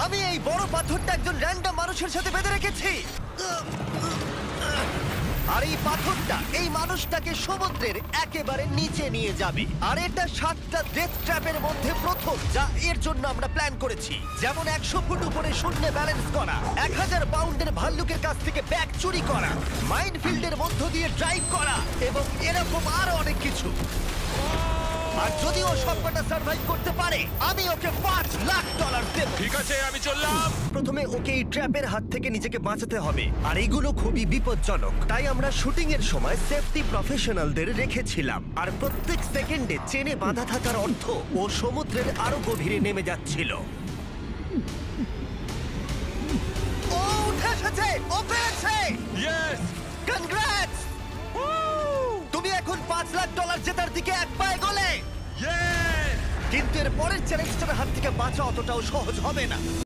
আমি এই বড় পাথরটা একজন র্যান্ডম মানুষের সাথে বেঁধে রেখেছি, আর এই পাথরটা এই মানুষটাকে সমুদ্রের একেবারে নিচে নিয়ে যাবে। আর এটা 7টা ডেথ ট্র্যাপের মধ্যে প্রথম যা এর জন্য আমরা প্ল্যান করেছি। যেমন 100 ফুট উপরে শূন্যে ব্যালেন্স করা, 1000 পাউন্ডের ভাল্লুকের কাছ থেকে ব্যাগ চুরি করা, মাইনফিল্ডের মধ্য দিয়ে ড্রাইভ করা এবং এরকম আরো অনেক কিছু। আর যদি ও সবকটা সার্ভাইভ করতে পারে আমি ওকে $5,00,000 দেব। ঠিক আছে, আমি চললাম। প্রথমে ওকে এই ট্র্যাপের হাত থেকে নিজেকে বাঁচাতে হবে, আর এগুলো খুবই বিপজ্জনক। তাই আমরা শুটিং এর সময় সেফটি প্রফেশনালদের রেখেছিলাম। আর প্রত্যেক সেকেন্ডে চেনে বাঁধা থাকার অর্থ ও সমুদ্রের আরো গভীরে নেমে যাচ্ছিল। ও উঠে এসেছে, ও পেরেছে। ইয়েস! কনগ্রাটস! তুমি এখন $5,00,000 জেতার দিকে এক পায়ে গলে। ইয়েস! কিন্তু এর পরের চ্যালেঞ্জটার হাত থেকে বাঁচা অতটাও সহজ হবে না।